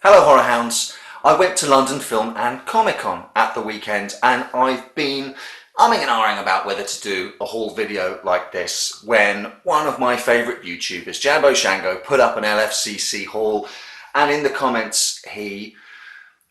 Hello Horror Hounds. I went to London Film and Comic Con at the weekend and I've been umming and ahhing about whether to do a haul video like this when one of my favourite YouTubers, Jambo Shango, put up an LFCC haul, and in the comments he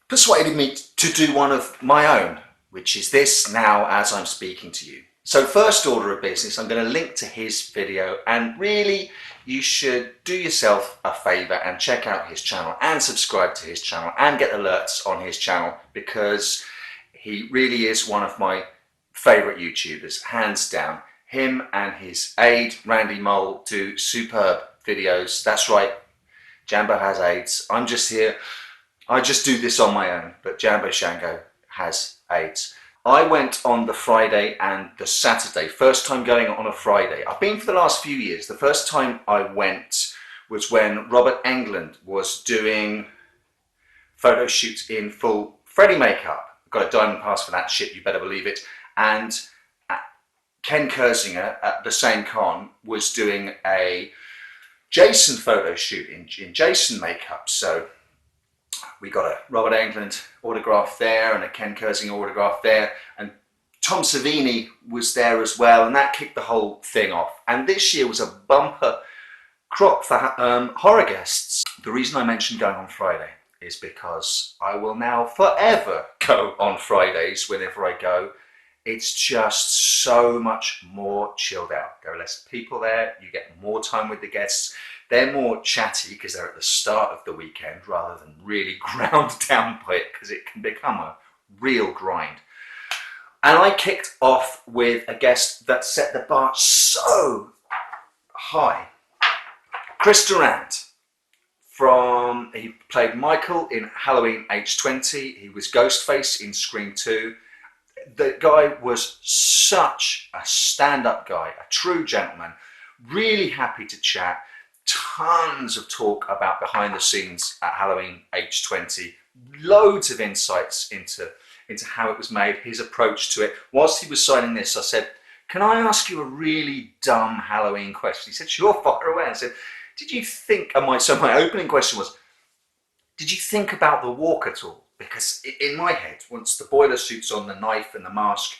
persuaded me to do one of my own, which is this now as I'm speaking to you. So first order of business, I'm going to link to his video, and really you should do yourself a favour and check out his channel and subscribe to his channel and get alerts on his channel, because he really is one of my favourite YouTubers, hands down. Him and his aide Randy Mole do superb videos. That's right, Jambo has aides. I'm just here, I just do this on my own, but Jambo Shango has aides. I went on the Friday and the Saturday, first time going on a Friday. I've been for the last few years. The first time I went was when Robert Englund was doing photo shoots in full Freddy makeup. Got a diamond pass for that shit, you better believe it. And Ken Kersinger at the same con was doing a Jason photo shoot in Jason makeup. So we got a Robert Englund autograph there and a Ken Kersinger autograph there, and Tom Savini was there as well, and that kicked the whole thing off. And this year was a bumper crop for horror guests. The reason I mentioned going on Friday is because I will now forever go on Fridays whenever I go. It's just so much more chilled out. There are less people there, you get more time with the guests. They're more chatty because they're at the start of the weekend rather than really ground down by it, because it can become a real grind. And I kicked off with a guest that set the bar so high. Chris Durant. He played Michael in Halloween H20. He was Ghostface in Scream 2. The guy was such a stand-up guy, a true gentleman, really happy to chat. Tons of talk about behind the scenes at Halloween H20, loads of insights into how it was made, his approach to it. Whilst he was signing this, I said, "Can I ask you a really dumb Halloween question?" He said, "Sure, fire away." I said, "Did you think," so my opening question was, "Did you think about the walk at all?" Because in my head, once the boiler suit's on, the knife and the mask,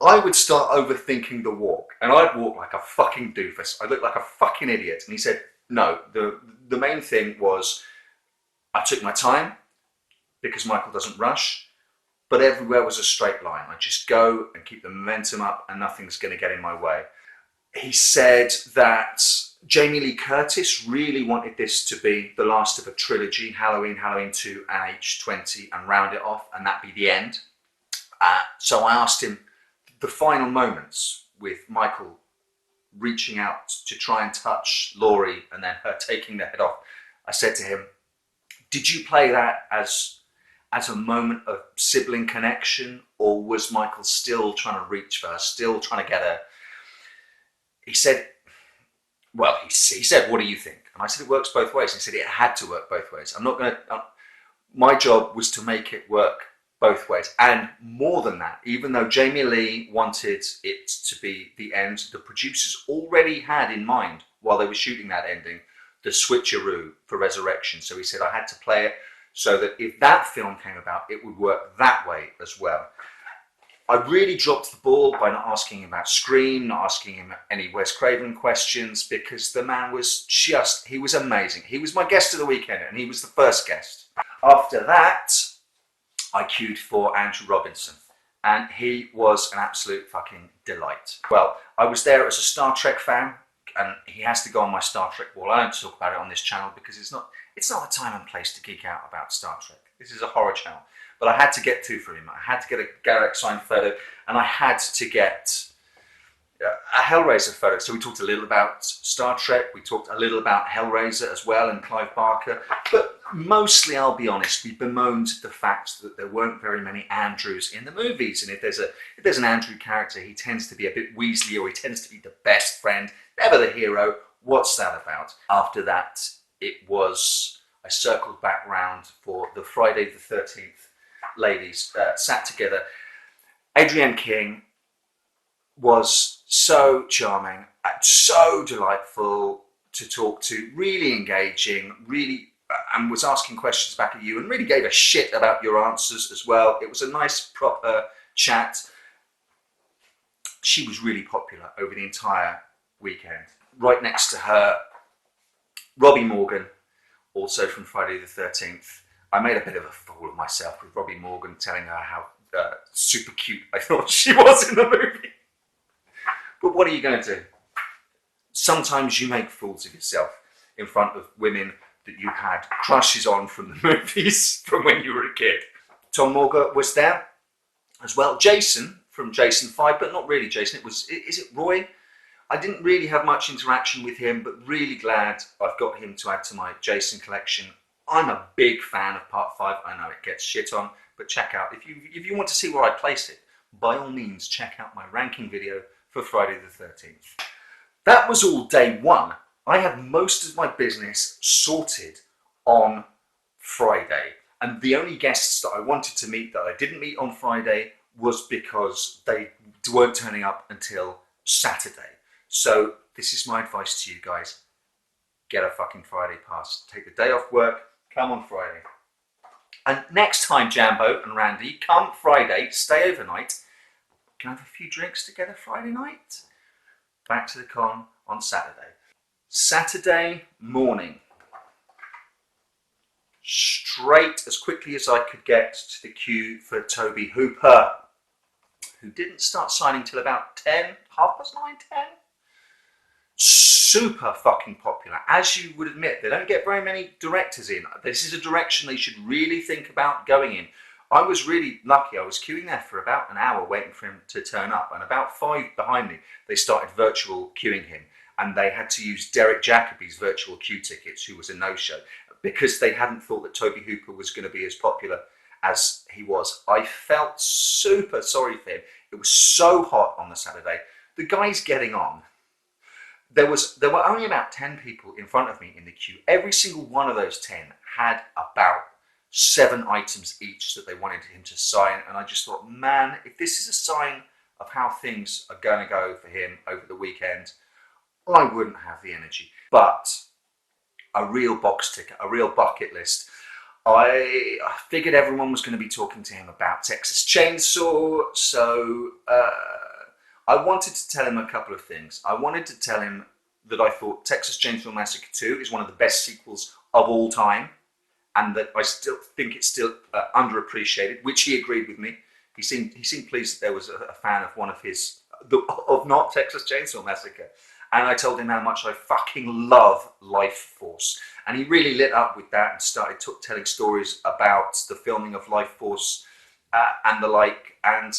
I would start overthinking the walk, and I'd walk like a fucking doofus. I'd look like a fucking idiot. And he said, no, the main thing was I took my time because Michael doesn't rush, but everywhere was a straight line. I just go and keep the momentum up and nothing's going to get in my way. He said that Jamie Lee Curtis really wanted this to be the last of a trilogy, Halloween, Halloween 2 and H20, and round it off, and that be the end. So I asked him, the final moments with Michael reaching out to try and touch Laurie and then her taking the head off, I said to him, did you play that as a moment of sibling connection, or was Michael still trying to reach for her, still trying to get her? He said, well, he said, what do you think? And I said, it works both ways. He said, it had to work both ways. My job was to make it work both ways. And more than that, even though Jamie Lee wanted it to be the end, the producers already had in mind, while they were shooting that ending, the switcheroo for Resurrection. So he said, I had to play it so that if that film came about, it would work that way as well. I really dropped the ball by not asking him about Scream, not asking him any Wes Craven questions, because the man was he was amazing. He was my guest of the weekend, and he was the first guest. After that, I queued for Andrew Robinson, and he was an absolute fucking delight. Well, I was there as a Star Trek fan, and he has to go on my Star Trek wall. I don't talk about it on this channel because it's not a time and place to geek out about Star Trek. This is a horror channel. But I had to get two for him. I had to get a Garrick signed photo, and I had to get a Hellraiser photo. So we talked a little about Star Trek, we talked a little about Hellraiser as well, and Clive Barker, but mostly, I'll be honest, we bemoaned the fact that there weren't very many Andrews in the movies, and if there's an Andrew character, he tends to be a bit Weasley, or he tends to be the best friend, never the hero. What's that about? After that, I circled back round for the Friday the 13th ladies, sat together. Adrienne King was so charming, so delightful to talk to, really engaging, really and was asking questions back at you and really gave a shit about your answers as well. It was a nice, proper chat. She was really popular over the entire weekend. Right next to her, Robbie Morgan, also from Friday the 13th. I made a bit of a fool of myself with Robbie Morgan, telling her how super cute I thought she was in the movie. But what are you going to do? Sometimes you make fools of yourself in front of women that you had crushes on from the movies from when you were a kid. Tom Morgan was there as well. Jason from Jason 5, but not really Jason. It was, is it Roy? I didn't really have much interaction with him, but really glad I've got him to add to my Jason collection. I'm a big fan of Part 5. I know it gets shit on, but check out, if you want to see where I place it, by all means, check out my ranking video for Friday the 13th. That was all day one. I had most of my business sorted on Friday, and the only guests that I wanted to meet that I didn't meet on Friday was because they weren't turning up until Saturday. So this is my advice to you guys. Get a fucking Friday pass. Take the day off work, come on Friday. And next time, Jambo and Randy, come Friday, stay overnight. Can have a few drinks together Friday night. Back to the con on Saturday. Saturday morning. Straight as quickly as I could get to the queue for Toby Hooper, who didn't start signing till about 10, 9:30, 10. Super fucking popular. As you would admit, they don't get very many directors in. This is a direction they should really think about going in. I was really lucky. I was queuing there for about an hour waiting for him to turn up, and about 5 behind me, they started virtual queuing him, and they had to use Derek Jacobi's virtual queue tickets, who was a no-show, because they hadn't thought that Toby Hooper was going to be as popular as he was. I felt super sorry for him. It was so hot on the Saturday. The guy's getting on. There were only about 10 people in front of me in the queue. Every single one of those 10 had about 7 items each that they wanted him to sign, and I just thought, man, if this is a sign of how things are going to go for him over the weekend, I wouldn't have the energy. But a real box ticket, a real bucket list. I figured everyone was going to be talking to him about Texas Chainsaw, so I wanted to tell him a couple of things. I wanted to tell him that I thought Texas Chainsaw Massacre 2 is one of the best sequels of all time, and that I still think it's still underappreciated, which he agreed with me. He seemed pleased that there was a fan of one of his, of not Texas Chainsaw Massacre. And I told him how much I fucking love Life Force. And he really lit up with that and started telling stories about the filming of Life Force and the like. And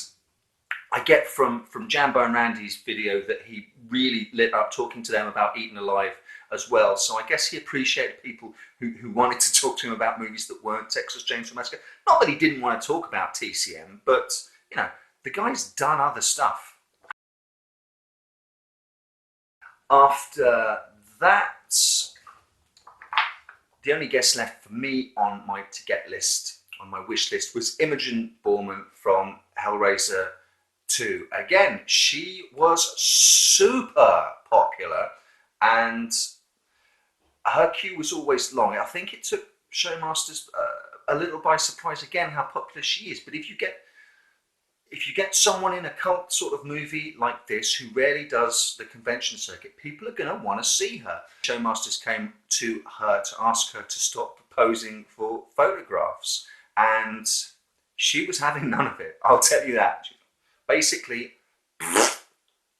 I get from Jambo and Randy's video that he really lit up talking to them about Eaten Alive as well. So I guess he appreciated people who wanted to talk to him about movies that weren't Texas Chainsaw Massacre. Not that he didn't want to talk about TCM, but, you know, the guy's done other stuff. After that, the only guest left for me on my to-get list, on my wish list, was Imogen Borman from Hellraiser 2. Again, she was super popular, and her queue was always long. I think it took Showmasters a little by surprise again how popular she is. But if you get someone in a cult sort of movie like this who rarely does the convention circuit, people are going to want to see her. Showmasters came to her to ask her to stop posing for photographs, and she was having none of it, I'll tell you that. Basically,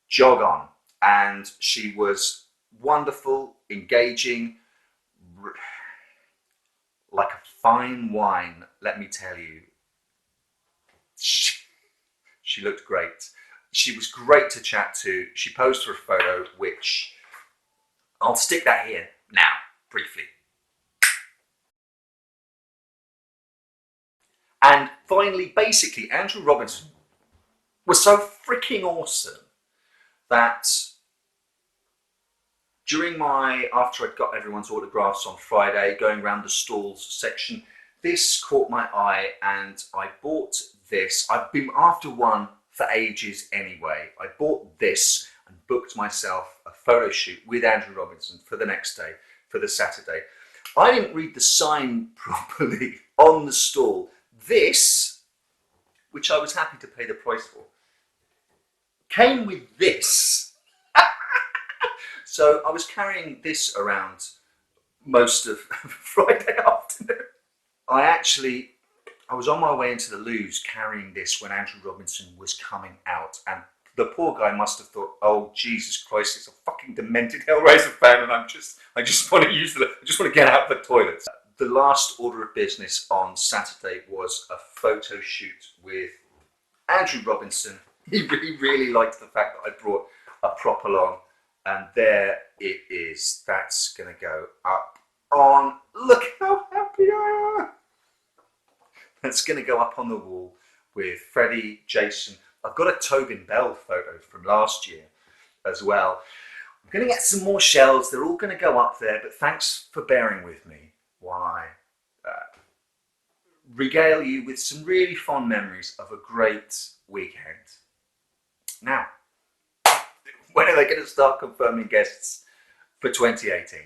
jog on. And she was wonderful, engaging, like a fine wine, let me tell you. She looked great. She was great to chat to. She posed for a photo, which I'll stick that here now, briefly. And finally, basically, Andrew Robinson was so freaking awesome that after I'd got everyone's autographs on Friday, going around the stalls section, this caught my eye and I bought this. I've been after one for ages anyway. I bought this and booked myself a photo shoot with Andrew Robinson for the next day, for the Saturday. I didn't read the sign properly on the stall. This, which I was happy to pay the price for, came with this. So I was carrying this around most of Friday afternoon. I was on my way into the loos carrying this when Andrew Robinson was coming out, and the poor guy must have thought, "Oh Jesus Christ, it's a fucking demented Hellraiser fan," and I just want to I just want to get out of the toilets. The last order of business on Saturday was a photo shoot with Andrew Robinson. He really liked the fact that I brought a prop along, and there it is. That's gonna go up on. Look how happy I am. That's going to go up on the wall with Freddie, Jason. I've got a Tobin Bell photo from last year as well. I'm going to get some more shells. They're all going to go up there, but thanks for bearing with me while I regale you with some really fond memories of a great weekend. Now, when are they going to start confirming guests for 2018?